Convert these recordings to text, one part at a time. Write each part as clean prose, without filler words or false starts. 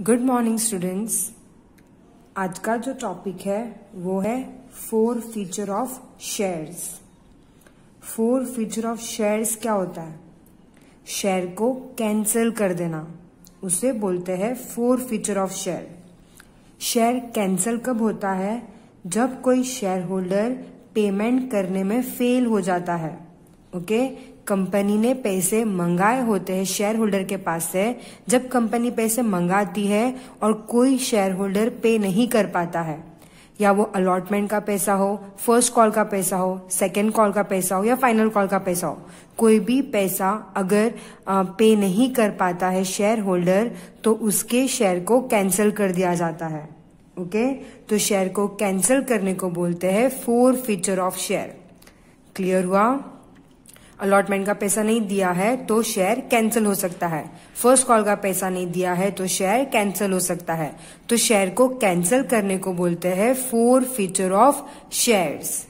Good morning students. आज का जो टॉपिक है वो है 4 feature of shares. 4 feature of shares क्या होता है? शेयर को कैंसिल कर देना, उसे बोलते हैं 4 feature of share. Share cancel कब होता है? जब कोई शेयर होल्डर पेमेंट करने में फेल हो जाता है। ओके, कंपनी ने पैसे मंगाए होते हैं शेयर होल्डर के पास से। जब कंपनी पैसे मंगाती है और कोई शेयर होल्डर पे नहीं कर पाता है, या वो अलॉटमेंट का पैसा हो, फर्स्ट कॉल का पैसा हो, सेकंड कॉल का पैसा हो या फाइनल कॉल का पैसा हो, कोई भी पैसा अगर पे नहीं कर पाता है शेयर होल्डर, तो उसके शेयर को कैंसिल कर दिया जाता है। ओके, तो शेयर को कैंसिल करने को बोलते हैं 4 फीचर ऑफ शेयर। क्लियर हुआ? अलॉटमेंट का पैसा नहीं दिया है तो शेयर कैंसिल हो सकता है। फर्स्ट कॉल का पैसा नहीं दिया है तो शेयर कैंसिल हो सकता है। तो शेयर को कैंसिल करने को बोलते हैं 4 फीचर ऑफ शेयर्स।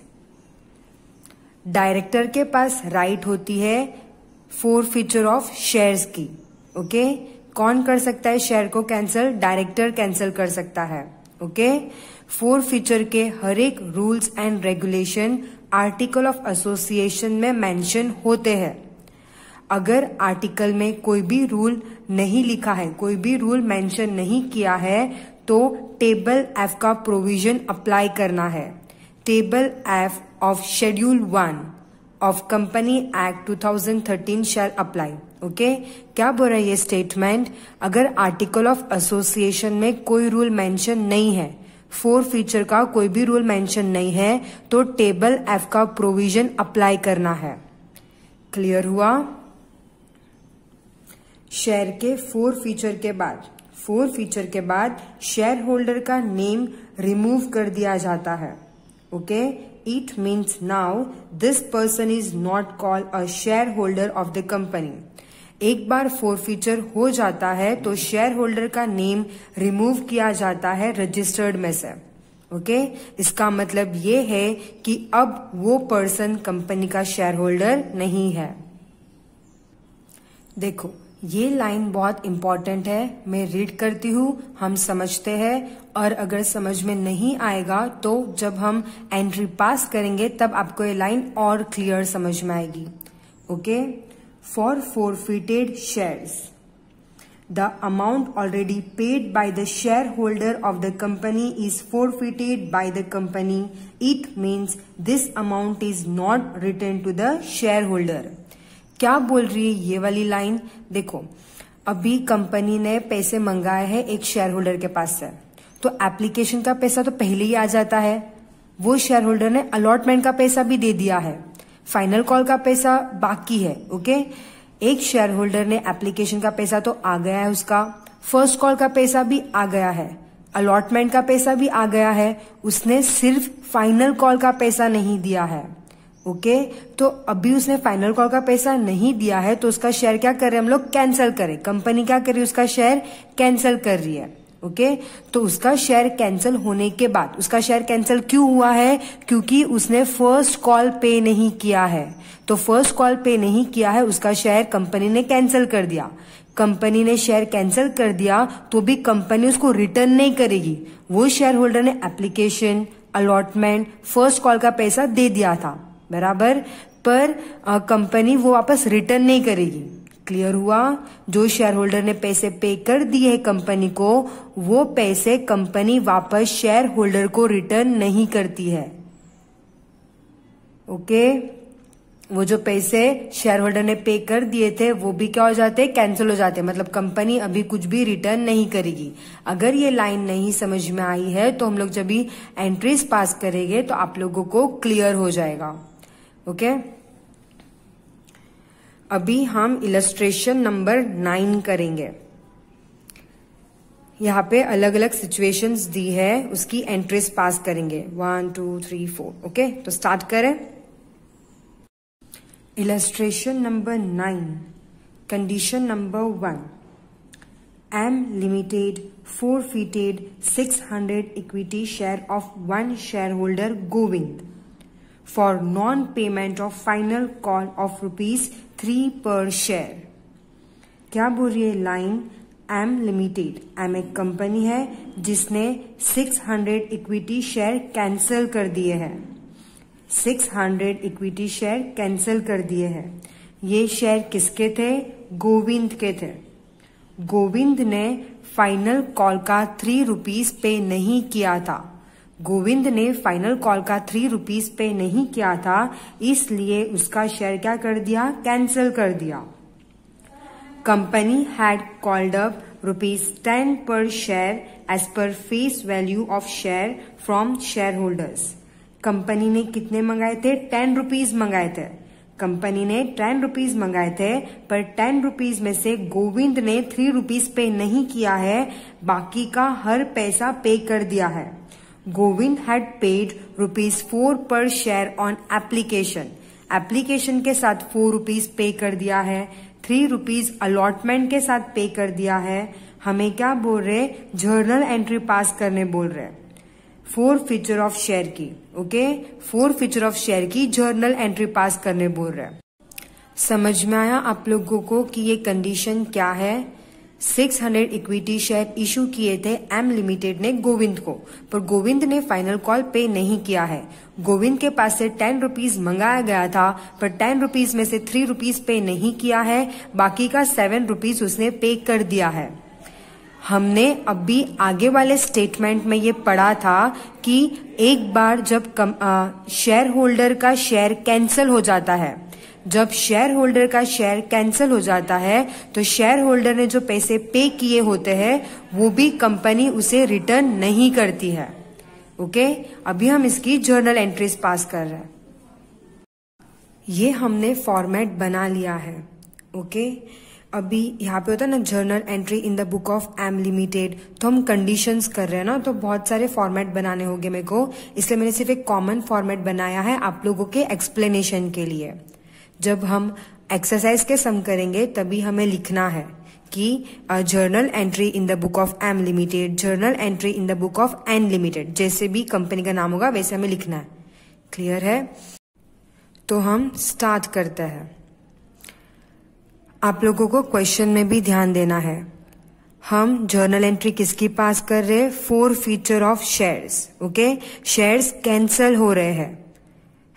डायरेक्टर के पास राइट होती है 4 फीचर ऑफ शेयर्स की। ओके, कौन कर सकता है शेयर को कैंसिल? डायरेक्टर कैंसिल कर सकता है। ओके, 4 फीचर के हर एक rules and regulation article of association में मेंशन होते हैं। अगर आर्टिकल में कोई भी रूल नहीं लिखा है, कोई भी रूल मेंशन नहीं किया है, तो टेबल एफ का प्रोविजन अप्लाई करना है। Table F of schedule 1 of company act 2013 shall apply. Okay, क्या बोल रहा है ये स्टेटमेंट? अगर आर्टिकल ऑफ एसोसिएशन में कोई रूल मेंशन नहीं है, 4 फीचर का कोई भी रूल मेंशन नहीं है, तो टेबल एफ का प्रोविजन अप्लाई करना है। क्लियर हुआ? शेयर के 4 फीचर के बाद शेयर होल्डर का नेम रिमूव कर दिया जाता है। Okay, it means now this person is not called a share holder of the company. एक बार 4 फीचर हो जाता है तो शेयर होल्डर का नेम रिमूव किया जाता है रजिस्टर्ड में से। ओके, इसका मतलब ये है कि अब वो पर्सन कंपनी का शेयर होल्डर नहीं है। देखो, ये लाइन बहुत इंपॉर्टेंट है, मैं रीड करती हूँ, हम समझते हैं, और अगर समझ में नहीं आएगा तो जब हम एंट्री पास करेंगे तब आपको ये लाइन और क्लियर समझ में आएगी। Okay, for forfeited shares, the amount already paid by the shareholder of the company is forfeited by the company. It means this amount is not returned to the shareholder. क्या बोल रही है ये वाली लाइन? देखो, अभी कंपनी ने पैसे मंगाए हैं एक शेयर होल्डर के पास से, तो एप्लीकेशन का पैसा तो पहले ही आ जाता है। वो शेयर होल्डर ने अलॉटमेंट का पैसा भी दे दिया है, फाइनल कॉल का पैसा बाकी है। ओके, एक शेयर होल्डर ने एप्लीकेशन का पैसा तो आ गया है, उसका फर्स्ट कॉल का पैसा भी आ गया है, अलॉटमेंट का पैसा भी आ गया है, उसने सिर्फ फाइनल कॉल का पैसा नहीं दिया है। ओके, तो अभी उसने फाइनल कॉल का पैसा नहीं दिया है तो उसका शेयर क्या कर रहे हैं हम लोग? कैंसिल करें। कंपनी क्या कर रही है? उसका शेयर कैंसिल कर रही है। ओके, तो उसका शेयर कैंसिल होने के बाद, उसका शेयर कैंसिल क्यों हुआ है? क्योंकि उसने फर्स्ट कॉल पे नहीं किया है। तो फर्स्ट कॉल पे नहीं किया है, उसका शेयर कंपनी ने कैंसिल कर दिया। कंपनी ने शेयर कैंसिल कर दिया तो भी कंपनी उसको रिटर्न नहीं करेगी। वो शेयर होल्डर ने एप्लीकेशन, अलॉटमेंट, फर्स्ट कॉल का पैसा दे दिया था बराबर, पर कंपनी वो वापस रिटर्न नहीं करेगी। क्लियर हुआ? जो शेयर होल्डर ने पैसे पे कर दिए है कंपनी को, वो पैसे कंपनी वापस शेयर होल्डर को रिटर्न नहीं करती है। ओके, वो जो पैसे शेयर होल्डर ने पे कर दिए थे वो भी क्या हो जाते? कैंसिल हो जाते। मतलब कंपनी अभी कुछ भी रिटर्न नहीं करेगी। अगर ये लाइन नहीं समझ में आई है तो हम लोग जब भी एंट्रीज पास करेंगे तो आप लोगों को क्लियर हो जाएगा। ओके, अभी हम इलस्ट्रेशन नंबर 9 करेंगे। यहाँ पे अलग अलग सिचुएशंस दी है, उसकी एंट्रीज पास करेंगे 1 2 3 4। ओके, तो स्टार्ट करें। Illustration number 9, condition number 1, M Limited forfeited 600 equity share of one shareholder Govind for non-payment of final call of ₹3 per share. क्या बोल रही है लाइन? M limited. एम एक कंपनी है जिसने 600 इक्विटी शेयर कैंसिल कर दिए हैं। 600 इक्विटी शेयर कैंसिल कर दिए हैं। ये शेयर किसके थे? गोविंद के थे। गोविंद ने फाइनल कॉल का 3 रुपीज पे नहीं किया था। गोविंद ने फाइनल कॉल का 3 रुपीज पे नहीं किया था, इसलिए उसका शेयर क्या कर दिया? कैंसिल कर दिया। Company had called up ₹10 per share as per face value of share from share holders. Company ने कितने मंगाए थे? 10 रुपीज मंगाए थे। कंपनी ने 10 रुपीज मंगाए थे, पर 10 रुपीज में से गोविंद ने 3 रुपीज पे नहीं किया है, बाकी का हर पैसा पे कर दिया है। गोविंद हैड पेड ₹4 पर शेयर ऑन एप्लीकेशन। एप्लीकेशन के साथ 4 रुपीज पे कर दिया है। 3 रुपीज अलॉटमेंट के साथ पे कर दिया है। हमें क्या बोल रहे? जर्नल एंट्री पास करने बोल रहे। 4 फीचर ऑफ शेयर की, ओके, 4 फीचर ऑफ शेयर की जर्नल एंट्री पास करने बोल रहे। समझ में आया आप लोगों को कि ये कंडीशन क्या है? 600 इक्विटी शेयर इशू किए थे एम लिमिटेड ने गोविंद को, पर गोविंद ने फाइनल कॉल पे नहीं किया है। गोविंद के पास से 10 रुपीज मंगाया गया था, पर 10 रुपीज में से 3 रुपीज पे नहीं किया है, बाकी का 7 रुपीज उसने पे कर दिया है। हमने अभी आगे वाले स्टेटमेंट में ये पढ़ा था कि एक बार जब शेयर होल्डर का शेयर कैंसिल हो जाता है, जब शेयर होल्डर का शेयर कैंसिल हो जाता है तो शेयर होल्डर ने जो पैसे पे किए होते हैं वो भी कंपनी उसे रिटर्न नहीं करती है। ओके, अभी हम इसकी जर्नल एंट्रीज पास कर रहे हैं। ये हमने फॉर्मेट बना लिया है। ओके, अभी यहाँ पे होता है ना journal entry in the book of M limited, तो हम कंडीशंस कर रहे हैं ना, तो बहुत सारे फॉर्मेट बनाने होंगे मेरे को, इसलिए मैंने सिर्फ एक कॉमन फॉर्मेट बनाया है आप लोगों के एक्सप्लेनेशन के लिए। जब हम एक्सरसाइज के सम करेंगे तभी हमें लिखना है कि journal entry in the book of M limited, journal entry in the book of N limited, जैसे भी कंपनी का नाम होगा वैसे हमें लिखना है। क्लियर है? तो हम स्टार्ट करते हैं। आप लोगों को क्वेश्चन में भी ध्यान देना है। हम जर्नल एंट्री किसकी पास कर रहे हैं? 4 feature of shares. Okay, shares cancel हो रहे हैं,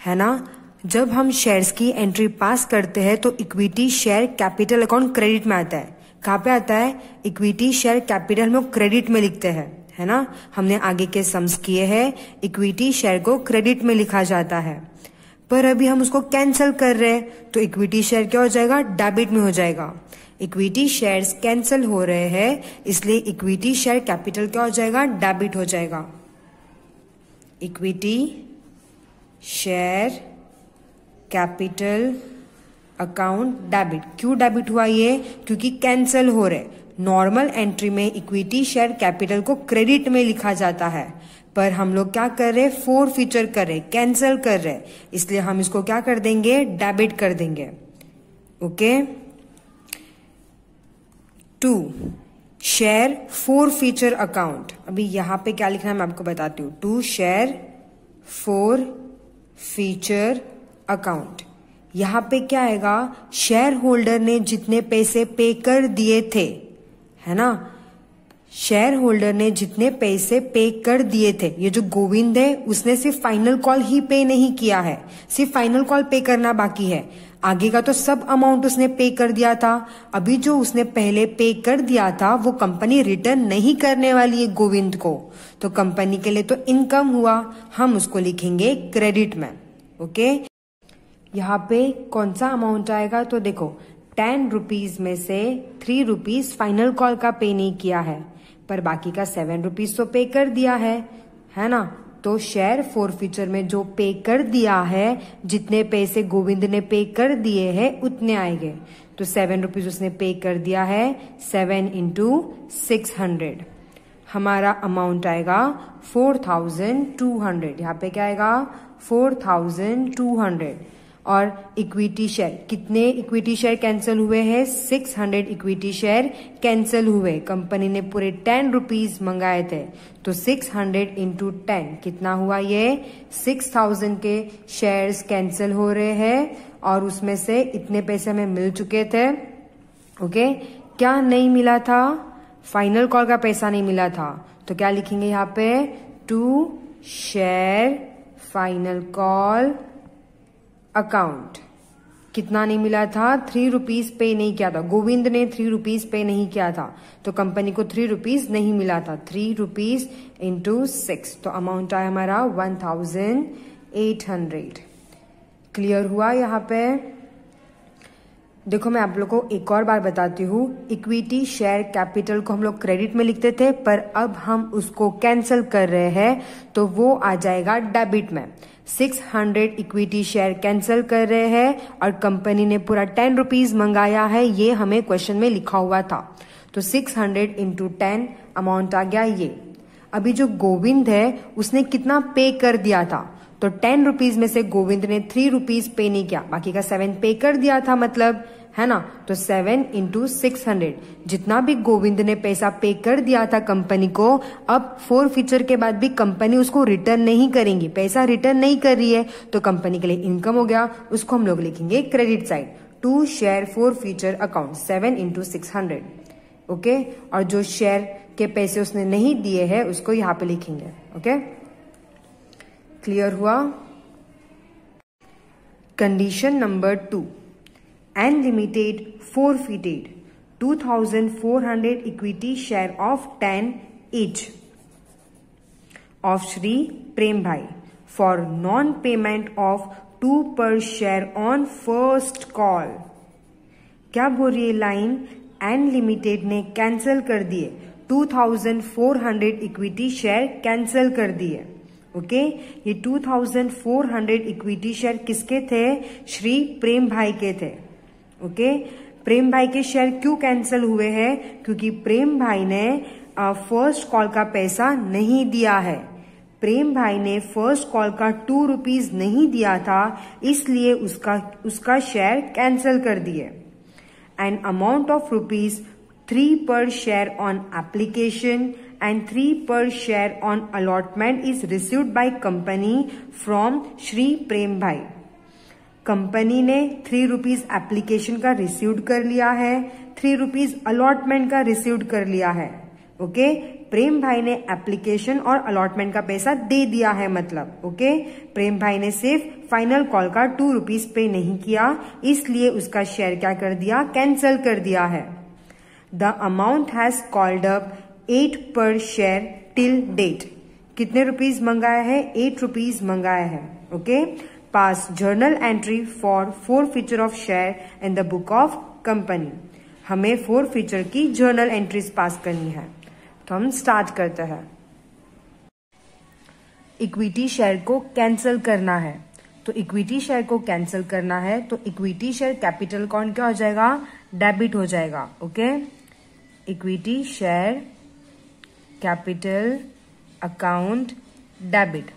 है ना। जब हम शेयर्स की एंट्री पास करते हैं तो equity share capital account credit में आता है। कहाँ पे आता है? इक्विटी शेयर कैपिटल में क्रेडिट में लिखते हैं, है ना। हमने आगे के सम्स किए हैं, इक्विटी शेयर को क्रेडिट में लिखा जाता है, पर अभी हम उसको कैंसिल कर रहे हैं तो इक्विटी शेयर क्या हो जाएगा? डेबिट में हो जाएगा। इक्विटी शेयर्स कैंसिल हो रहे हैं, इसलिए इक्विटी शेयर कैपिटल क्या हो जाएगा? डेबिट हो जाएगा। Equity share capital account debit. क्यों डेबिट हुआ ये? क्योंकि कैंसिल हो रहे। नॉर्मल एंट्री में इक्विटी शेयर कैपिटल को क्रेडिट में लिखा जाता है, पर हम लोग क्या कर रहे? 4 फीचर कर रहे, कैंसिल कर रहे, इसलिए हम इसको क्या कर देंगे? डेबिट कर देंगे। ओके। 2 share 4 forfeiture account. अभी यहां पे क्या लिखना है मैं आपको बताती हूँ। 2 शेयर 4 फीचर अकाउंट। यहां पे क्या आएगा? शेयर होल्डर ने जितने पैसे पे कर दिए थे, है ना, शेयर होल्डर ने जितने पैसे पे कर दिए थे, ये जो गोविंद है उसने सिर्फ फाइनल कॉल ही पे नहीं किया है, सिर्फ फाइनल कॉल पे करना बाकी है। आगे का तो सब अमाउंट उसने पे कर दिया था। अभी जो उसने पहले पे कर दिया था वो कंपनी रिटर्न नहीं करने वाली है गोविंद को, तो कंपनी के लिए तो इनकम हुआ, हम उसको लिखेंगे क्रेडिट में। ओके, यहाँ पे कौन सा अमाउंट आएगा? तो देखो 10 रुपीज में से 3 रुपीज फाइनल कॉल का पे नहीं किया है, पर बाकी का 7 रुपीज तो पे कर दिया है ना। तो शेयर 4 फीचर में जो पे कर दिया है, जितने पैसे गोविंद ने पे कर दिए हैं उतने आएंगे। तो 7 रुपीज उसने पे कर दिया है, 7 × 600, हमारा अमाउंट आएगा 4200। यहाँ पे क्या आएगा? 4200। और इक्विटी शेयर, कितने इक्विटी शेयर कैंसिल हुए हैं? 600 इक्विटी शेयर कैंसिल हुए। कंपनी ने पूरे 10 रुपीज मंगाए थे, तो 600 × 10 कितना हुआ? ये 6000 के शेयर्स कैंसिल हो रहे हैं, और उसमें से इतने पैसे हमें मिल चुके थे। ओके, क्या नहीं मिला था? फाइनल कॉल का पैसा नहीं मिला था, तो क्या लिखेंगे यहाँ पे, to share final call account. कितना नहीं मिला था, 3 रुपीज पे नहीं किया था, गोविंद ने 3 रुपीज पे नहीं किया था, तो कंपनी को 3 रुपीज नहीं मिला था। 3 रुपीज इंटू 6, तो अमाउंट आया हमारा 1800। क्लियर हुआ यहाँ पे। देखो मैं आप लोग को एक और बार बताती हूँ, इक्विटी शेयर कैपिटल को हम लोग क्रेडिट में लिखते थे, पर अब हम उसको कैंसिल कर रहे हैं तो वो आ जाएगा डेबिट में। 600 इक्विटी शेयर कैंसिल कर रहे हैं और कंपनी ने पूरा 10 रुपीज मंगाया है, ये हमें क्वेश्चन में लिखा हुआ था। तो 600 इंटू 10 अमाउंट आ गया ये। अभी जो गोविंद है उसने कितना पे कर दिया था, तो 10 रुपीज में से गोविंद ने 3 रुपीज पे नहीं किया, बाकी का 7 पे कर दिया था, मतलब है ना। तो 7 इंटू 600, जितना भी गोविंद ने पैसा पे कर दिया था कंपनी को, अब 4 फीचर के बाद भी कंपनी उसको रिटर्न नहीं करेंगी, पैसा रिटर्न नहीं कर रही है, तो कंपनी के लिए इनकम हो गया, उसको हम लोग लिखेंगे credit side. To share 4 forfeiture account 7 into 600, okay. और जो शेयर के पैसे उसने नहीं दिए हैं उसको यहाँ पे लिखेंगे, ओके। क्लियर हुआ। Condition number 2, N limited forfeited 2400 equity share of 10 each of Shri Prem Bhai for non-payment of 2 per share on first call। क्या बोल रही है लाइन, एन लिमिटेड ने कैंसिल कर दिए 2400 इक्विटी शेयर कैंसिल कर दिए, ओके। ये 2400 इक्विटी शेयर किसके थे, श्री प्रेम भाई के थे, ओके। प्रेम भाई के शेयर क्यों कैंसिल हुए हैं, क्योंकि प्रेम भाई ने फर्स्ट कॉल का पैसा नहीं दिया है। प्रेम भाई ने फर्स्ट कॉल का 2 रुपीज नहीं दिया था, इसलिए उसका शेयर कैंसिल कर दिए। एन अमाउंट ऑफ ₹3 पर share on application and 3 per share on allotment is received by company from Shri Prem भाई। कंपनी ने 3 रुपीज एप्लीकेशन का रिसीव्ड कर लिया है, 3 रुपीज अलॉटमेंट का रिसीव्ड कर लिया है, ओके। प्रेम भाई ने एप्लीकेशन और अलॉटमेंट का पैसा दे दिया है, मतलब ओके। प्रेम भाई ने सिर्फ फाइनल कॉल का 2 रुपीज पे नहीं किया, इसलिए उसका शेयर क्या कर दिया, कैंसिल कर दिया है। The amount has called up 8 पर शेयर टिल डेट। कितने रुपीज मंगाया है, 8 रुपीज मंगाया है, okay. Pass journal entry for 4 feature of share in the book of company. हमें 4 फीचर की जर्नल एंट्रीज पास करनी है, तो हम स्टार्ट करते हैं। इक्विटी शेयर को कैंसिल करना है, तो इक्विटी शेयर को कैंसिल करना है तो इक्विटी शेयर कैपिटल अकाउंट क्या हो जाएगा, डेबिट हो जाएगा, okay. Equity share capital account debit.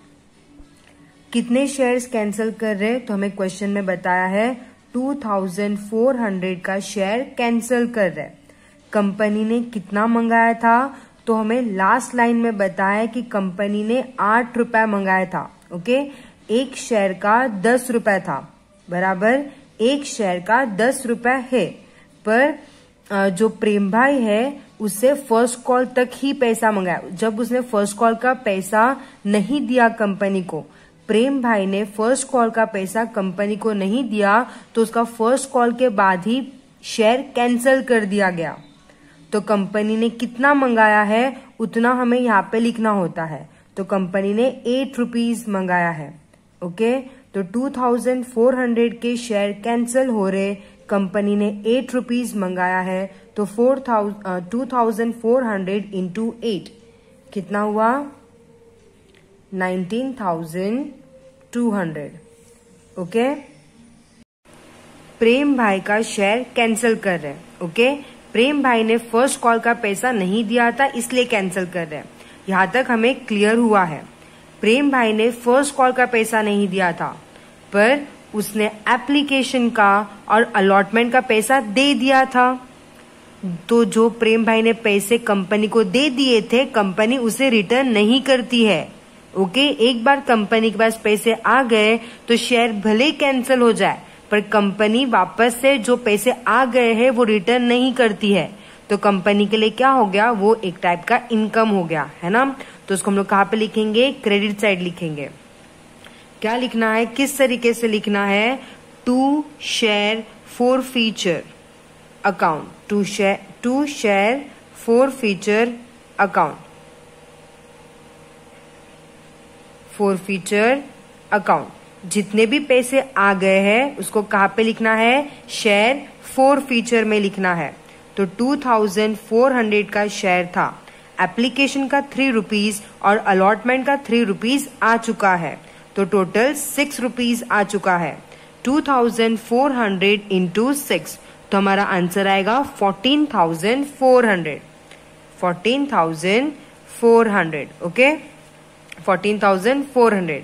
कितने शेयर्स कैंसिल कर रहे हैं, तो हमें क्वेश्चन में बताया है 2400 का शेयर कैंसिल कर रहे। कंपनी ने कितना मंगाया था, तो हमें लास्ट लाइन में बताया कि कंपनी ने 8 रुपए मंगाया था, ओके। एक शेयर का 10 रुपए था, बराबर एक शेयर का 10 रुपए है, पर जो प्रेम भाई है उससे फर्स्ट कॉल तक ही पैसा मंगाया। जब उसने फर्स्ट कॉल का पैसा नहीं दिया कंपनी को, प्रेम भाई ने फर्स्ट कॉल का पैसा कंपनी को नहीं दिया, तो उसका फर्स्ट कॉल के बाद ही शेयर कैंसिल कर दिया गया। तो कंपनी ने कितना मंगाया है उतना हमें यहाँ पे लिखना होता है, तो कंपनी ने 8 रुपीज मंगाया है, ओके। तो 2400 के शेयर कैंसिल हो रहे, कंपनी ने 8 रुपीज मंगाया है, तो 2400 इंटू 8 कितना हुआ, 19,200, ओके। प्रेम भाई का शेयर कैंसिल कर रहे, ओके। प्रेम भाई ने फर्स्ट कॉल का पैसा नहीं दिया था, इसलिए कैंसिल कर रहे। यहां तक हमें क्लियर हुआ है। प्रेम भाई ने फर्स्ट कॉल का पैसा नहीं दिया था, पर उसने एप्लीकेशन का और अलॉटमेंट का पैसा दे दिया था। तो जो प्रेम भाई ने पैसे कंपनी को दे दिए थे, कंपनी उसे रिटर्न नहीं करती है, ओके। एक बार कंपनी के पास पैसे आ गए तो शेयर भले कैंसिल हो जाए, पर कंपनी वापस से जो पैसे आ गए हैं वो रिटर्न नहीं करती है। तो कंपनी के लिए क्या हो गया, वो एक टाइप का इनकम हो गया, है ना। तो उसको हम लोग कहाँ पे लिखेंगे, क्रेडिट साइड लिखेंगे। क्या लिखना है, किस तरीके से लिखना है, to share forfeiture account, to share forfeiture account, forfeiture account. जितने भी पैसे आ गए हैं उसको कहाँ पे लिखना है, शेयर फॉर फीचर में लिखना है। तो 2400 का शेयर था, एप्लीकेशन का 3 रुपीज और अलॉटमेंट का 3 रुपीज आ चुका है, तो टोटल 6 रुपीज आ चुका है। 2400 इंटू 6, तो हमारा आंसर आएगा 14,400, 14,400, ओके, 14,400।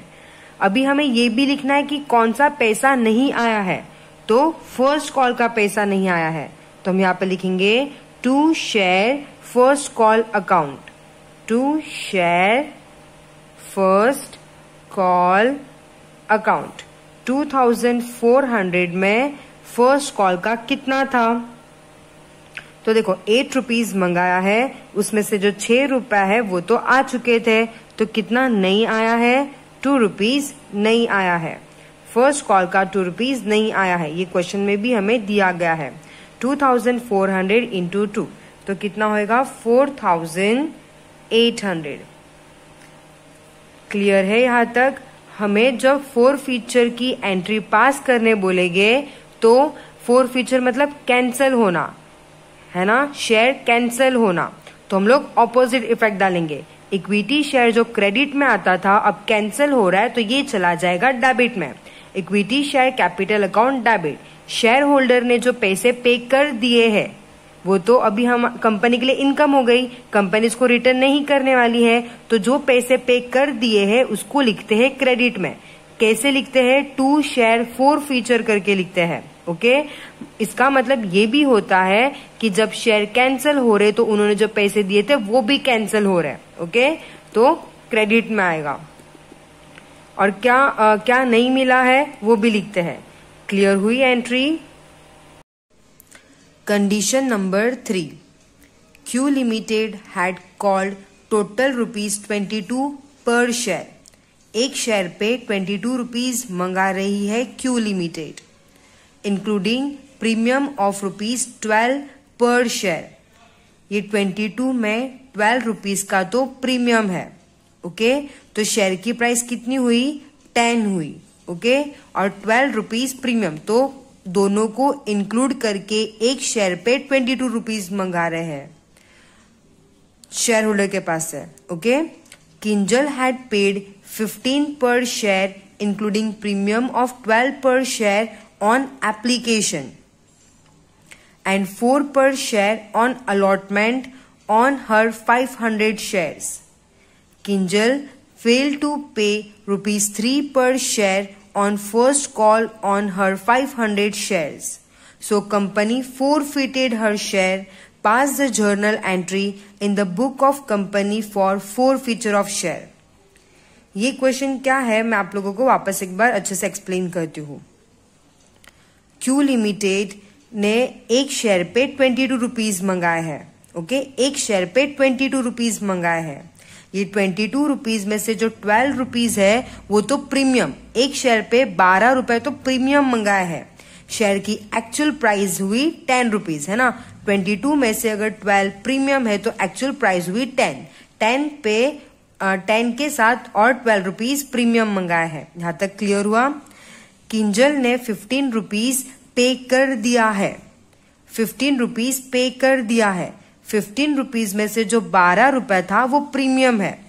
अभी हमें ये भी लिखना है कि कौन सा पैसा नहीं आया है, तो फर्स्ट कॉल का पैसा नहीं आया है, तो हम यहाँ पे लिखेंगे to share first call account, to share first call account. 2400 में फर्स्ट कॉल का कितना था, तो देखो 8 रुपीज मंगाया है, उसमें से जो 6 रुपया है वो तो आ चुके थे, तो कितना नहीं आया है, 2 रुपीज नहीं आया है। फर्स्ट कॉल का 2 रुपीज नहीं आया है, ये क्वेश्चन में भी हमें दिया गया है। 2400 इंटू 2, तो कितना होएगा, 4800। क्लियर है यहाँ तक। हमें जब फोर फीचर की एंट्री पास करने बोलेंगे तो फोर फीचर मतलब कैंसिल होना, है ना, शेयर कैंसिल होना, तो हम लोग ऑपोजिट इफेक्ट डालेंगे। इक्विटी शेयर जो क्रेडिट में आता था अब कैंसिल हो रहा है, तो ये चला जाएगा डेबिट में। Equity share capital account debit. Share holder ने जो पैसे पे कर दिए हैं वो तो अभी हम कंपनी के लिए इनकम हो गई, कंपनी इसको रिटर्न नहीं करने वाली है, तो जो पैसे पे कर दिए हैं उसको लिखते हैं क्रेडिट में। कैसे लिखते हैं, टू शेयर फोर फीचर करके लिखते हैं, ओके। इसका मतलब ये भी होता है कि जब शेयर कैंसिल हो रहे तो उन्होंने जो पैसे दिए थे वो भी कैंसिल हो रहे हैं, ओके, तो क्रेडिट में आएगा। और क्या नहीं मिला है वो भी लिखते हैं। क्लियर हुई entry. Condition number 3, Q limited had called total ₹22 पर शेयर। एक शेयर पे 22 रुपीज मंगा रही है Q limited, including premium of ₹12 पर शेयर। ये 22 में 12 रुपीज का तो प्रीमियम है, ओके, तो शेयर की प्राइस कितनी हुई, 10 हुई, ओके, और 12 रुपीज प्रीमियम, तो दोनों को इंक्लूड करके एक शेयर पे 22 रुपीज मंगा रहे हैं शेयर होल्डर के पास है, ओके। किंजल हैड पेड 15 पर शेयर इंक्लूडिंग प्रीमियम ऑफ 12 पर शेयर ऑन एप्लीकेशन एंड 4 पर share on allotment on her 500 shares. Kinjal failed to pay ₹3 per share on first call on her 500 shares. So company forfeited her share, passed the journal entry in the book of company for forfeiture of share. ये question क्या है मैं आप लोगों को वापस एक बार अच्छे से एक्सप्लेन करती हूँ। Q लिमिटेड ने एक शेयर पे 22 रुपीज मंगाए हैं, ओके, एक शेयर पे 22 रुपीज मंगाए हैं। ये 22 रुपीज में से जो 12 रुपीज है वो तो प्रीमियम, एक शेयर पे 12 रुपए तो प्रीमियम मंगाया है। शेयर की एक्चुअल प्राइस हुई 10 रुपीज, है ना, 22 में से अगर 12 प्रीमियम है तो एक्चुअल प्राइस हुई 10 पे 10 के साथ और 12 रुपीज प्रीमियम मंगाया है। यहां तक क्लियर हुआ। किंजल ने 15 रुपीज पे कर दिया है, 15 रुपीज पे कर दिया है। 15 रुपीज में से जो 12 रुपए था वो प्रीमियम है।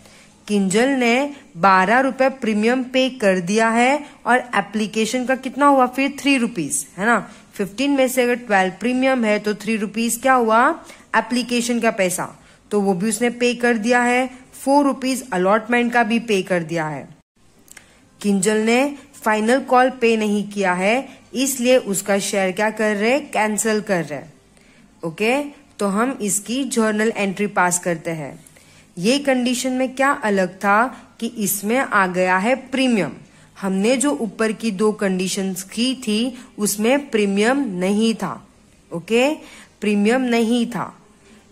किंजल ने 12 रुपए प्रीमियम पे कर दिया है और एप्लीकेशन का कितना हुआ फिर 3 रुपीज, है ना। 15 में से अगर 12 प्रीमियम है तो 3 रुपीज क्या हुआ, एप्लीकेशन का पैसा, तो वो भी उसने पे कर दिया है। 4 रुपीज अलॉटमेंट का भी पे कर दिया है। किंजल ने फाइनल कॉल पे नहीं किया है, इसलिए उसका शेयर क्या कर रहे, कैंसिल कर रहे, ओके। तो हम इसकी जर्नल एंट्री पास करते हैं। ये कंडीशन में क्या अलग था कि इसमें आ गया है प्रीमियम। हमने जो ऊपर की 2 कंडीशंस की थी उसमें प्रीमियम नहीं था, ओके, प्रीमियम नहीं था।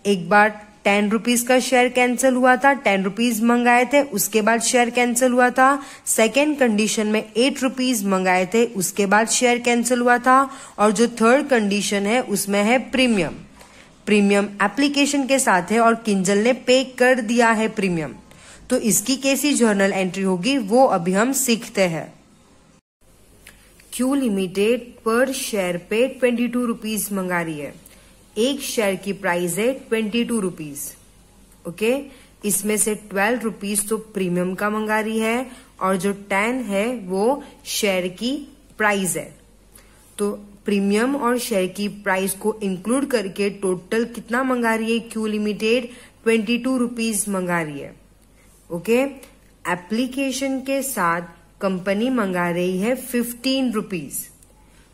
एक बार 10 रुपीज का शेयर कैंसिल हुआ था, 10 रुपीज मंगाए थे, उसके बाद शेयर कैंसिल हुआ था। सेकेंड कंडीशन में 8 रुपीज मंगाए थे, उसके बाद शेयर कैंसिल हुआ था। और जो थर्ड कंडीशन है उसमें है प्रीमियम। प्रीमियम एप्लीकेशन के साथ है और किंजल ने पे कर दिया है प्रीमियम। तो इसकी कैसी जर्नल एंट्री होगी वो अभी हम सीखते हैं। क्यू लिमिटेड पर शेयर पे 22 रुपीज मंगा रही है। एक शेयर की प्राइस है 22 रुपीज। ओके, इसमें से 12 रुपीज तो प्रीमियम का मंगा रही है और जो 10 है वो शेयर की प्राइस है। तो प्रीमियम और शेयर की प्राइस को इंक्लूड करके टोटल कितना मंगा रही है क्यू लिमिटेड? 22 रुपीज मंगा रही है। ओके, एप्लीकेशन के साथ कंपनी मंगा रही है 15 रुपीज।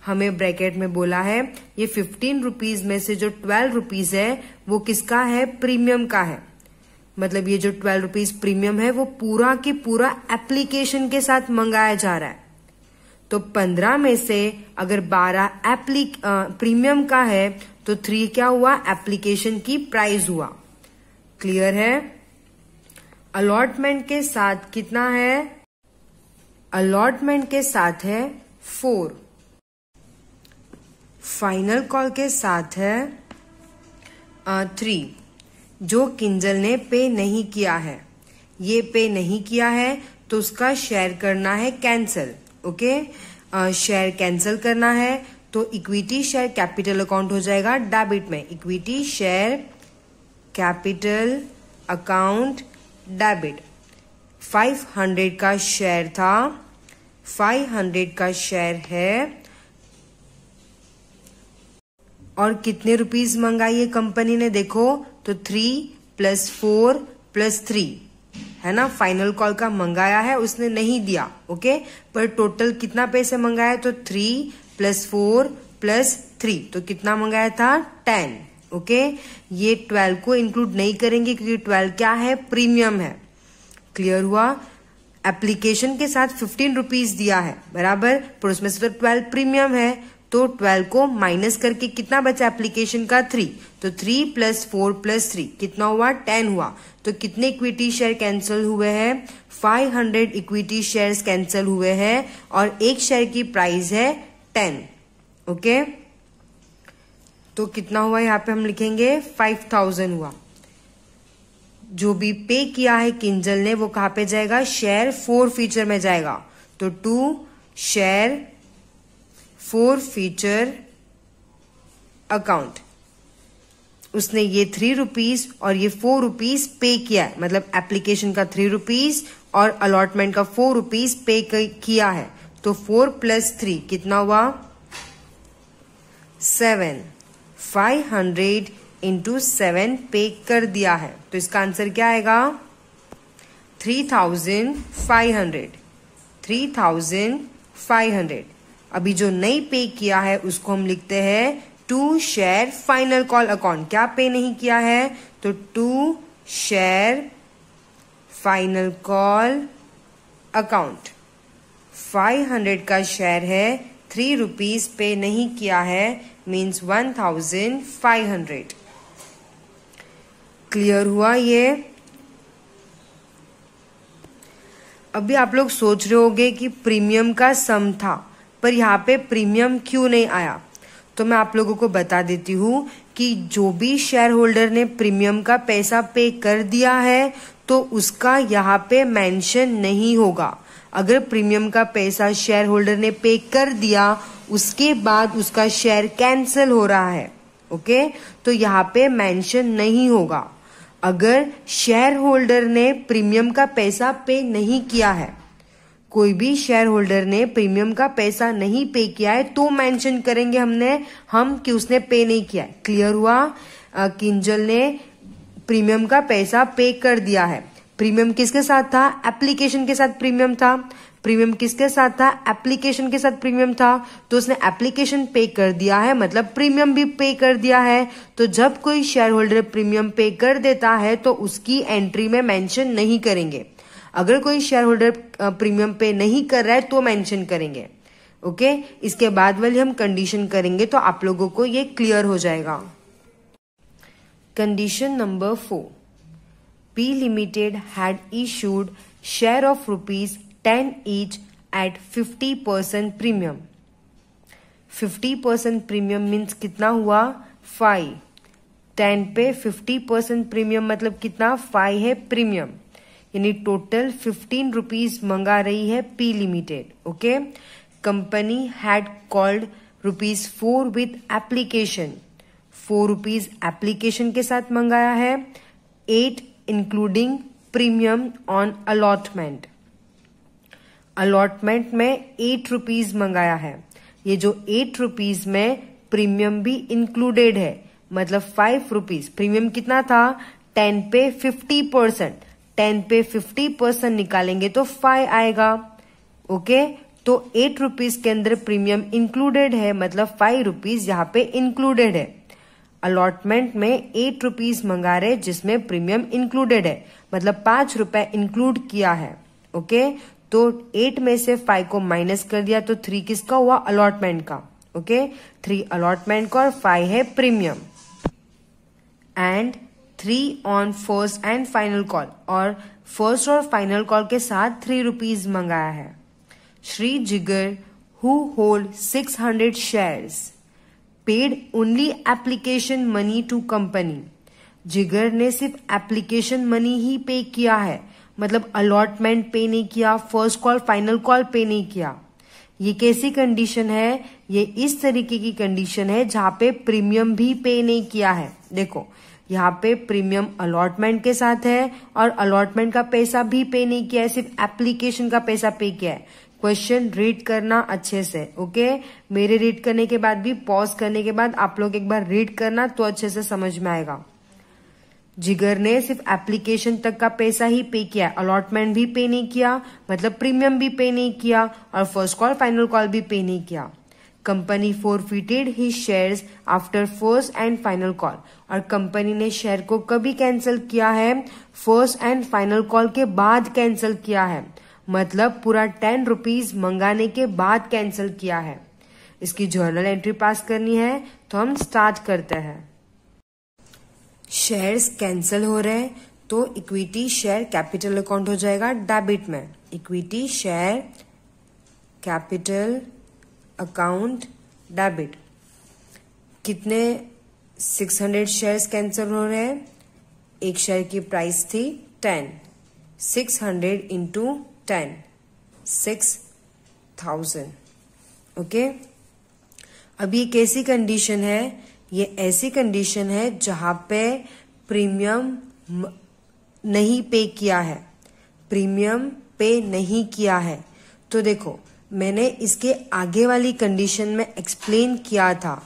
हमें ब्रैकेट में बोला है ये 15 रुपीज में से जो 12 रुपीज है वो किसका है? प्रीमियम का है। मतलब ये जो 12 रुपीज प्रीमियम है वो पूरा की पूरा एप्लीकेशन के साथ मंगाया जा रहा है। तो 15 में से अगर 12 प्रीमियम का है तो 3 क्या हुआ? एप्लीकेशन की प्राइस हुआ। क्लियर है? अलॉटमेंट के साथ कितना है? अलॉटमेंट के साथ है 4। फाइनल कॉल के साथ है 3। जो किंजल ने पे नहीं किया है, ये पे नहीं किया है तो उसका शेयर करना है कैंसिल। ओके, शेयर कैंसिल करना है तो इक्विटी शेयर कैपिटल अकाउंट हो जाएगा डेबिट में। Equity share capital account debit. 500 का शेयर था, 500 का शेयर है और कितने रुपीज मंगाई है कंपनी ने? देखो तो 3 + 4 + 3 है ना। फाइनल कॉल का मंगाया है, उसने नहीं दिया। ओके, पर टोटल कितना पैसे मंगाया? तो 3 + 4 + 3 तो कितना मंगाया था? 10। ओके, ये 12 को इंक्लूड नहीं करेंगे क्योंकि 12 क्या है? प्रीमियम है। क्लियर हुआ? एप्लीकेशन के साथ 15 रुपीज दिया है बराबर, पर उसमें से तो 12 प्रीमियम है तो 12 को माइनस करके कितना बचा एप्लीकेशन का? 3। तो 3 + 4 + 3 कितना हुआ? 10 हुआ। तो कितने इक्विटी शेयर कैंसिल हुए हैं? 500 इक्विटी शेयर्स कैंसिल हुए हैं और एक शेयर की प्राइस है 10। ओके, तो कितना हुआ? यहाँ पे हम लिखेंगे 5000 हुआ। जो भी पे किया है किंजल ने वो कहाँ पे जाएगा? शेयर फोर फीचर में जाएगा। तो to share forfeiture account. उसने ये 3 रुपीज और ये 4 रुपीज पे किया है, मतलब एप्लीकेशन का 3 रुपीज और अलॉटमेंट का 4 रुपीज पे किया है। तो 4 + 3 कितना हुआ? 7। 500 × 7 पे कर दिया है तो इसका आंसर क्या आएगा? 3500। 3500। अभी जो नहीं पे किया है उसको हम लिखते हैं to share final call account. क्या पे नहीं किया है? तो to share final call account. 500 का शेयर है, 3 रुपीज पे नहीं किया है, मीन्स 1500। क्लियर हुआ ये? अभी आप लोग सोच रहे होंगे कि प्रीमियम का सम था पर यहाँ पे प्रीमियम क्यों नहीं आया। तो मैं आप लोगों को बता देती हूँ कि जो भी शेयर होल्डर ने प्रीमियम का पैसा पे कर दिया है तो उसका यहाँ पे मेंशन नहीं होगा। अगर प्रीमियम का पैसा शेयर होल्डर ने पे कर दिया उसके बाद उसका शेयर कैंसिल हो रहा है, ओके, तो यहाँ पे मेंशन नहीं होगा। अगर शेयर होल्डर ने प्रीमियम का पैसा पे नहीं किया है, कोई भी शेयर होल्डर ने प्रीमियम का पैसा नहीं पे किया है तो मेंशन करेंगे हम कि उसने पे नहीं किया है। क्लियर हुआ? किंजल ने प्रीमियम का पैसा पे कर दिया है। प्रीमियम किसके साथ था? एप्लीकेशन के साथ प्रीमियम था। प्रीमियम किसके साथ था? एप्लीकेशन के साथ प्रीमियम था। तो उसने एप्लीकेशन पे कर दिया है, मतलब प्रीमियम भी पे कर दिया है। तो जब कोई शेयर होल्डर प्रीमियम पे कर देता है तो उसकी एंट्री में मेंशन नहीं करेंगे। अगर कोई शेयर होल्डर प्रीमियम पे नहीं कर रहा है तो मेंशन करेंगे। ओके, इसके बाद वाली हम कंडीशन करेंगे तो आप लोगों को ये क्लियर हो जाएगा। Condition number 4. P Limited had issued share of rupees 10 each at 50% premium. 50% premium means कितना हुआ 5. 10 पे 50% प्रीमियम मतलब कितना 5 है प्रीमियम, यानी टोटल 15 रुपीज मंगा रही है P limited. Okay. Company had called ₹4 with application. 4 rupees application के साथ मंगाया है. 8 including premium on allotment. Allotment में 8 रुपीज मंगाया है. ये जो 8 रुपीज में प्रीमियम भी इंक्लूडेड है, मतलब 5 रुपीज. प्रीमियम कितना था 10 पे 50%. 10 पे 50% निकालेंगे तो 5 आएगा. ओके. तो 8 रुपीज के अंदर प्रीमियम इंक्लूडेड है, मतलब 5 रुपीज यहाँ पे इंक्लूडेड है. अलॉटमेंट में 8 रुपीज मंगा रहे जिसमें प्रीमियम इंक्लूडेड है, मतलब 5 रुपए इंक्लूड किया है. ओके. तो 8 में से 5 को माइनस कर दिया तो 3 किसका हुआ अलॉटमेंट का. ओके. 3 अलॉटमेंट का और 5 है premium. And 3 on first and final call, और फर्स्ट और फाइनल कॉल के साथ 3 रुपीज मंगाया है. Shri Jigar who hold 600 shares paid only application money to company. Jigar ने सिर्फ एप्लीकेशन मनी ही पे किया है, मतलब अलॉटमेंट पे नहीं किया, फर्स्ट कॉल फाइनल कॉल पे नहीं किया. ये कैसी कंडीशन है, ये इस तरीके की कंडीशन है जहां पे प्रीमियम भी पे नहीं किया है. देखो यहाँ पे प्रीमियम अलॉटमेंट के साथ है और अलॉटमेंट का पैसा भी पे नहीं किया है, सिर्फ एप्लीकेशन का पैसा पे किया है. क्वेश्चन रीड करना अच्छे से. ओके. मेरे रीड करने के बाद भी पॉज करने के बाद आप लोग एक बार रीड करना तो अच्छे से समझ में आएगा. जिगर ने सिर्फ एप्लीकेशन तक का पैसा ही पे किया, अलॉटमेंट भी पे नहीं किया, मतलब प्रीमियम भी पे नहीं किया, और फर्स्ट कॉल फाइनल कॉल भी पे नहीं किया. Company forfeited his shares after first and final call. और कंपनी ने शेयर को कभी कैंसिल किया है, फर्स्ट एंड फाइनल कॉल के बाद कैंसिल किया है, मतलब पूरा 10 रुपीज मंगाने के बाद कैंसिल किया है. इसकी जर्नल एंट्री पास करनी है तो हम स्टार्ट करते हैं. शेयर्स कैंसिल हो रहे हैं तो इक्विटी शेयर कैपिटल अकाउंट हो जाएगा डेबिट में. Equity share capital account debit. कितने 600 शेयर्स कैंसिल हो रहे हैं. एक शेयर की प्राइस थी 10. 600 इंटू 10 6000. ओके. अब ये कैसी कंडीशन है, ये ऐसी कंडीशन है जहां पे प्रीमियम नहीं पे किया है. प्रीमियम पे नहीं किया है. तो देखो मैंने इसके आगे वाली कंडीशन में एक्सप्लेन किया था,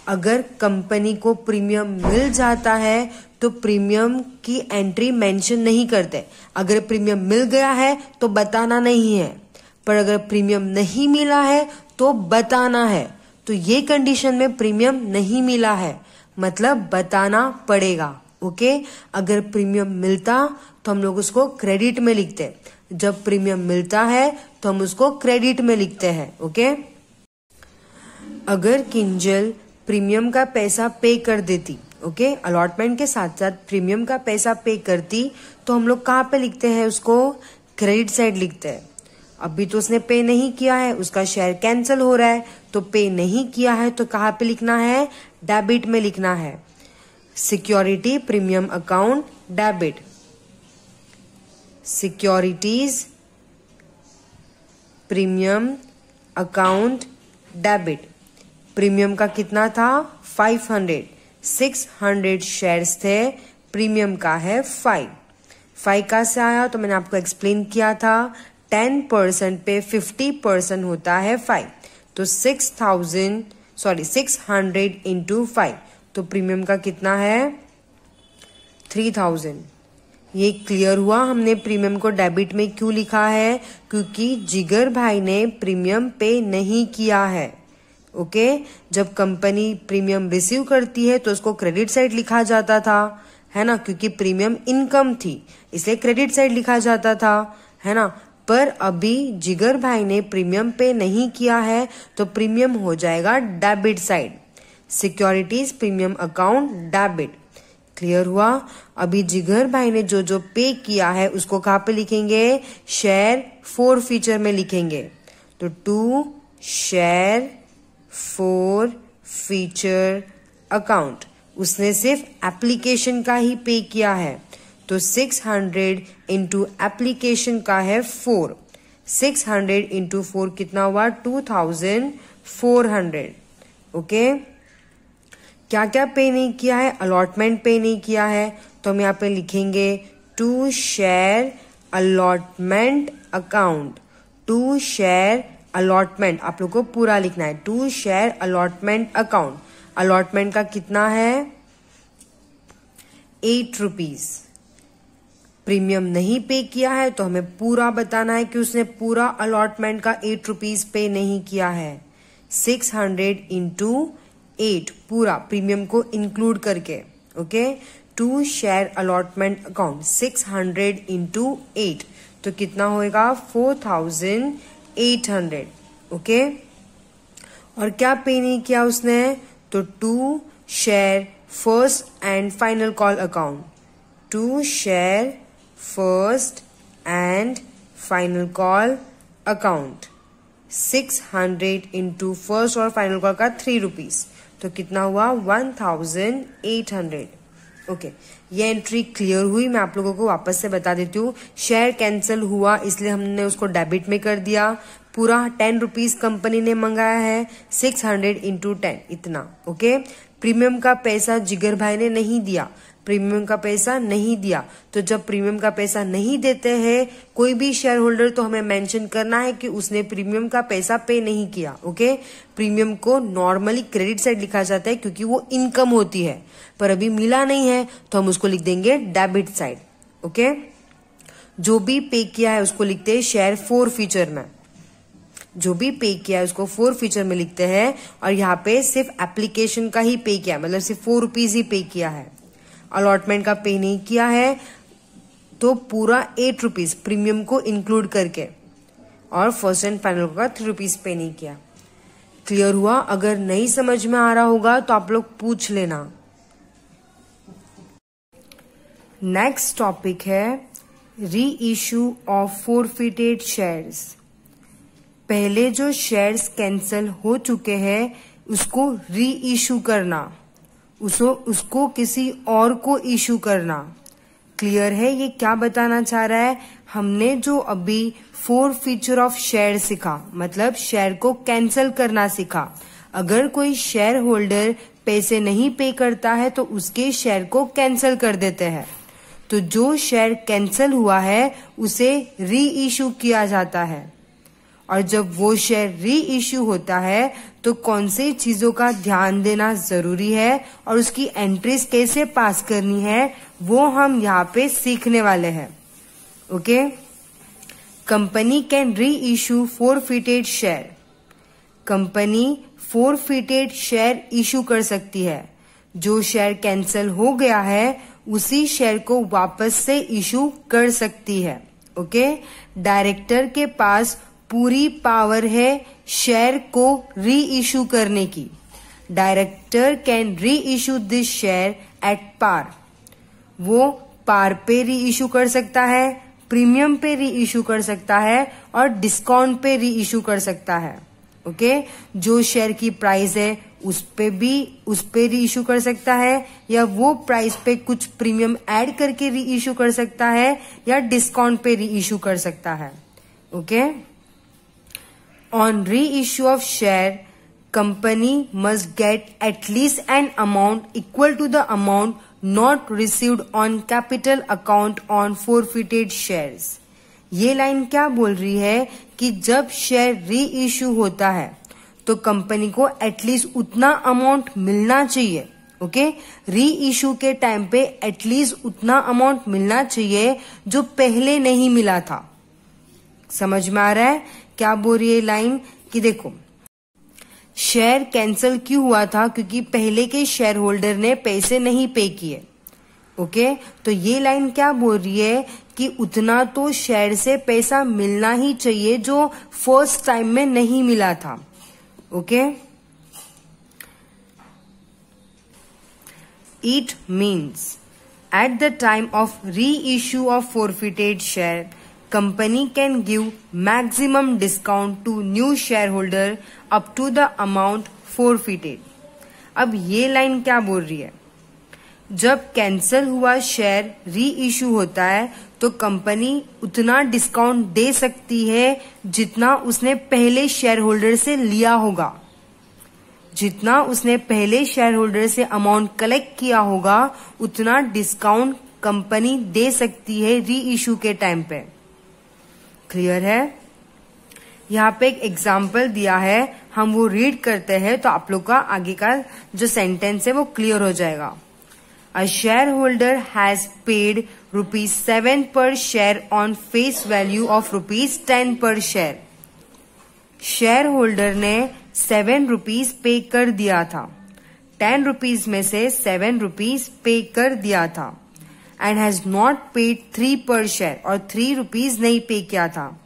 अगर कंपनी को प्रीमियम मिल जाता है तो प्रीमियम की एंट्री मेंशन नहीं करते. अगर प्रीमियम मिल गया है तो बताना नहीं है, पर अगर प्रीमियम नहीं मिला है तो बताना है. तो ये कंडीशन में प्रीमियम नहीं मिला है, मतलब बताना पड़ेगा. ओके. अगर प्रीमियम मिलता तो हम लोग उसको क्रेडिट में लिखते, जब प्रीमियम मिलता है तो हम उसको क्रेडिट में लिखते हैं. ओके. अगर किंजल प्रीमियम का पैसा पे कर देती, ओके, अलॉटमेंट के साथ साथ प्रीमियम का पैसा पे करती, तो हम लोग कहाँ पे लिखते हैं उसको, क्रेडिट साइड लिखते हैं. अभी तो उसने पे नहीं किया है, उसका शेयर कैंसिल हो रहा है, तो पे नहीं किया है तो कहाँ पे लिखना है, डेबिट में लिखना है. Security premium account debit. Securities premium account debit. Premium का कितना था 500. 600 शेयर्स थे, प्रीमियम का है 5. 5 का से आया तो मैंने आपको एक्सप्लेन किया था 10% पे 50% होता है 5. तो 600 इंटू 5, तो प्रीमियम का कितना है 3000. ये क्लियर हुआ हमने प्रीमियम को डेबिट में क्यों लिखा है, क्योंकि जिगर भाई ने प्रीमियम पे नहीं किया है. ओके. जब कंपनी प्रीमियम रिसीव करती है तो उसको क्रेडिट साइड लिखा जाता था, है ना, क्योंकि प्रीमियम इनकम थी इसलिए क्रेडिट साइड लिखा जाता था, है ना. पर अभी जिगर भाई ने प्रीमियम पे नहीं किया है तो प्रीमियम हो जाएगा debit side. Securities premium account debit. Clear हुआ। अभी जिगर भाई ने जो जो पे किया है उसको कहाँ पे लिखेंगे, शेयर फॉर फीचर में लिखेंगे। तो to share forfeiture account, उसने सिर्फ एप्लीकेशन का ही पे किया है। तो 600 इंटू एप्लीकेशन का है 4, 600 इंटू 4 कितना हुआ, 2400। ओके, क्या क्या पे नहीं किया है, अलॉटमेंट पे नहीं किया है, तो हम यहाँ पे लिखेंगे to share allotment account. To share allotment आप लोग को पूरा लिखना है, to share allotment account. Allotment का कितना है, 8 रुपीज। प्रीमियम नहीं पे किया है तो हमें पूरा बताना है कि उसने पूरा अलॉटमेंट का 8 रुपीज पे नहीं किया है। 600 इंटू 8 पूरा प्रीमियम को इंक्लूड करके। Okay, to share allotment account 600 into 8 तो कितना होएगा, 4800। ओके, और क्या पे नहीं किया उसने, तो to share first and final call account. To share first and final call account 600 into first और फाइनल कॉल का 3 रुपीज तो कितना हुआ, 1800। ओके, ये एंट्री क्लियर हुई। मैं आप लोगों को वापस से बता देती हूँ। शेयर कैंसिल हुआ इसलिए हमने उसको डेबिट में कर दिया। पूरा 10 रुपीज कंपनी ने मंगाया है, 600 इंटू 10 इतना। ओके, प्रीमियम का पैसा जिगर भाई ने नहीं दिया, प्रीमियम का पैसा नहीं दिया। तो जब प्रीमियम का पैसा नहीं देते हैं कोई भी शेयर होल्डर तो हमें मेंशन करना है कि उसने प्रीमियम का पैसा पे नहीं किया। ओके, प्रीमियम को नॉर्मली क्रेडिट साइड लिखा जाता है क्योंकि वो इनकम होती है, पर अभी मिला नहीं है तो हम उसको लिख देंगे डेबिट साइड। ओके, जो भी पे किया है उसको लिखते हैं शेयर फॉर फीचर में। जो भी पे किया है उसको 4 फीचर में लिखते हैं। और यहाँ पे सिर्फ एप्लीकेशन का ही पे किया है, मतलब सिर्फ 4 रुपीज ही पे किया है, अलॉटमेंट का पे नहीं किया है। तो पूरा 8 रुपीज प्रीमियम को इंक्लूड करके और फर्स्ट एंड फाइनल का 3 रुपीज पे नहीं किया। क्लियर हुआ। अगर नहीं समझ में आ रहा होगा तो आप लोग पूछ लेना। नेक्स्ट टॉपिक है री इश्यू ऑफ फॉरफिटेड शेयर्स। पहले जो शेयर्स कैंसिल हो चुके हैं उसको री इश्यू करना, उसको किसी और को इश्यू करना। क्लियर है ये क्या बताना चाह रहा है। हमने जो अभी 4 फीचर ऑफ शेयर सीखा, मतलब शेयर को कैंसिल करना सीखा। अगर कोई शेयर होल्डर पैसे नहीं पे करता है तो उसके शेयर को कैंसिल कर देते हैं। तो जो शेयर कैंसिल हुआ है उसे री इश्यू किया जाता है। और जब वो शेयर री इश्यू होता है तो कौन सी चीजों का ध्यान देना जरूरी है और उसकी एंट्रीज कैसे पास करनी है वो हम यहाँ पे सीखने वाले हैं। ओके, कंपनी कैन री issue forfeited share. Company forfeited share issue कर सकती है। जो शेयर कैंसिल हो गया है उसी शेयर को वापस से इश्यू कर सकती है। ओके, डायरेक्टर के पास पूरी पावर है शेयर को री इश्यू करने की। Director can reissue this share at par. वो पार पे री इश्यू कर सकता है, प्रीमियम पे री इश्यू कर सकता है और डिस्काउंट पे री इश्यू कर सकता है। ओके, जो शेयर की प्राइस है उस पे री इश्यू कर सकता है, या वो प्राइस पे कुछ प्रीमियम ऐड करके री इश्यू कर सकता है, या डिस्काउंट पे री इश्यू कर सकता है। Okay, On reissue of share, company must get at least an amount equal to the amount not received on capital account on forfeited shares. ये लाइन क्या बोल रही है कि जब शेयर री इश्यू होता है तो कंपनी को एटलीस्ट उतना अमाउंट मिलना चाहिए। ओके, री इश्यू के टाइम पे एटलीस्ट उतना अमाउंट मिलना चाहिए जो पहले नहीं मिला था। समझ में आ रहा है क्या बोल रही है लाइन कि देखो शेयर कैंसिल क्यों हुआ था, क्योंकि पहले के शेयर होल्डर ने पैसे नहीं पे किए। ओके, तो ये लाइन क्या बोल रही है कि उतना तो शेयर से पैसा मिलना ही चाहिए जो फर्स्ट टाइम में नहीं मिला था। Okay, it means At the time of reissue of forfeited share, company can give maximum discount to new shareholder up to the amount forfeited. अब ये लाइन क्या बोल रही है? जब कैंसल हुआ शेयर री इशू होता है तो कंपनी उतना डिस्काउंट दे सकती है जितना उसने पहले शेयर होल्डर से लिया होगा। जितना उसने पहले शेयर होल्डर से अमाउंट कलेक्ट किया होगा उतना डिस्काउंट कंपनी दे सकती है री इशू के टाइम पे। क्लियर है? यहाँ पे एक एग्जाम्पल दिया है, हम वो रीड करते हैं तो आप लोग का आगे का जो सेंटेंस है वो क्लियर हो जाएगा। A shareholder has paid ₹7 per share on face value of ₹10 per share. Share holder ने ₹7 पे कर दिया था। ₹10 में से ₹7 पे कर दिया था एंड हैज नॉट पेड 3 पर शेयर और ₹3 नहीं पे किया था।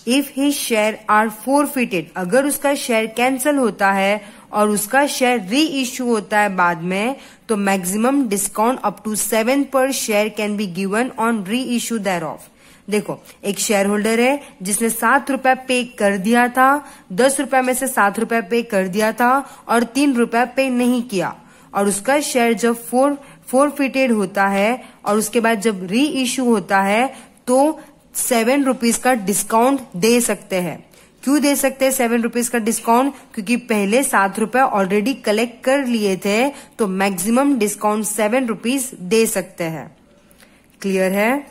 If his share are forfeited, अगर उसका शेयर कैंसिल होता है और उसका शेयर री इश्यू होता है बाद में, तो मैक्सिमम डिस्काउंट अप टू 7 पर share can be given on reissue thereof. देखो, एक शेयर होल्डर है जिसने ₹7 पे कर दिया था, ₹10 में से ₹7 पे कर दिया था और ₹3 पे नहीं किया, और उसका शेयर जब फोरफिटेड होता है और उसके बाद जब री इश्यू होता है तो ₹7 का डिस्काउंट दे सकते हैं। क्यों दे सकते हैं ₹7 का डिस्काउंट? क्योंकि पहले ₹7 ऑलरेडी कलेक्ट कर लिए थे, तो मैक्सिमम डिस्काउंट ₹7 दे सकते हैं। क्लियर है?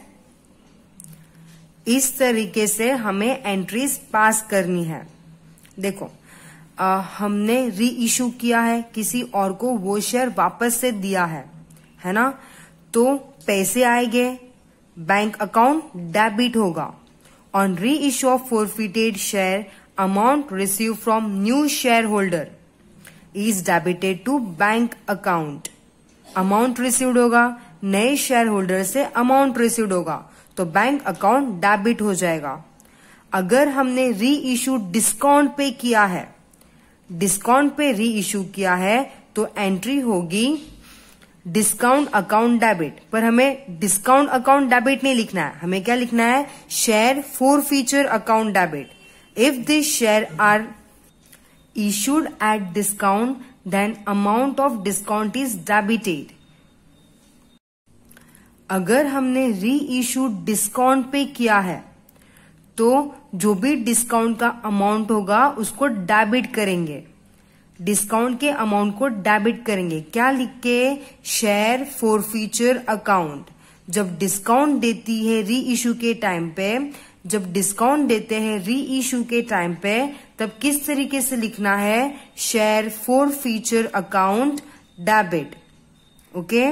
इस तरीके से हमें एंट्रीज पास करनी है। देखो, हमने री इशू किया है, किसी और को वो शेयर वापस से दिया है ना, तो पैसे आएंगे, बैंक अकाउंट डेबिट होगा। On reissue of forfeited share, amount receive from new share holder is debited to bank account. Amount received होगा, नए शेयर होल्डर से अमाउंट रिसीव्ड होगा, तो बैंक अकाउंट डेबिट हो जाएगा। अगर हमने री इशू डिस्काउंट पे किया है, डिस्काउंट पे री इशू किया है, तो एंट्री होगी डिस्काउंट अकाउंट डेबिट। पर हमें डिस्काउंट अकाउंट डेबिट नहीं लिखना है, हमें क्या लिखना है? Share forfeiture account debit. If this share are issued at discount then amount of discount is debited. अगर हमने री इशू डिस्काउंट पे किया है तो जो भी डिस्काउंट का अमाउंट होगा उसको डेबिट करेंगे, डिस्काउंट के अमाउंट को डेबिट करेंगे। क्या लिख के? Share forfeiture account. जब डिस्काउंट देती है री इशू के टाइम पे, जब डिस्काउंट देते हैं री इशू के टाइम पे, तब किस तरीके से लिखना है? Share forfeiture account debit. Okay.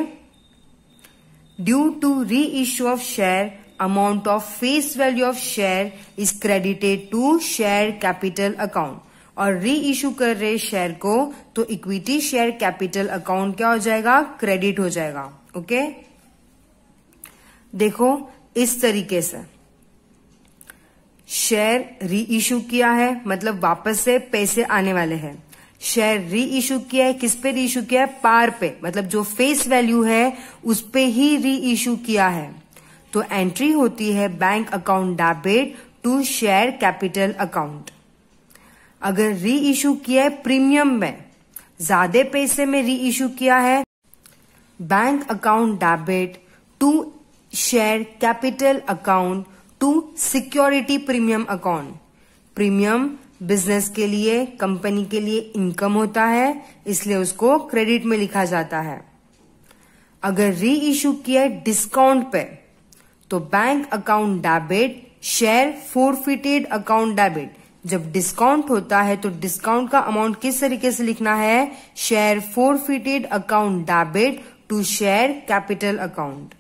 Due to reissue of share, amount of face value of share is credited to share capital account। और री इशू कर रहे शेयर को तो इक्विटी शेयर कैपिटल अकाउंट क्या हो जाएगा? क्रेडिट हो जाएगा। ओके, देखो इस तरीके से शेयर री इशू किया है, मतलब वापस से पैसे आने वाले हैं। शेयर री इशू किया है, किस पे री इशू किया है? पार पे, मतलब जो फेस वैल्यू है उस पे ही री इशू किया है, तो एंट्री होती है bank account debit to share capital account. अगर री इशू किया है प्रीमियम में, ज्यादा पैसे में री इशू किया है, bank account debit to share capital account to security premium account. Premium business के लिए, कंपनी के लिए इनकम होता है, इसलिए उसको क्रेडिट में लिखा जाता है। अगर री इशू किया है डिस्काउंट पे, तो bank account debit share forfeited account debit. जब डिस्काउंट होता है तो डिस्काउंट का अमाउंट किस तरीके से लिखना है? Share forfeited account debit to share capital account.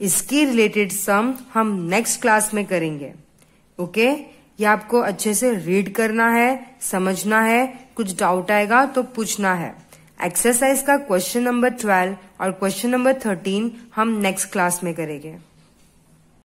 इसकी रिलेटेड सम हम नेक्स्ट क्लास में करेंगे। ओके, ये आपको अच्छे से रीड करना है, समझना है, कुछ डाउट आएगा तो पूछना है। एक्सरसाइज का क्वेश्चन नंबर 12 और क्वेश्चन नंबर 13 हम नेक्स्ट क्लास में करेंगे।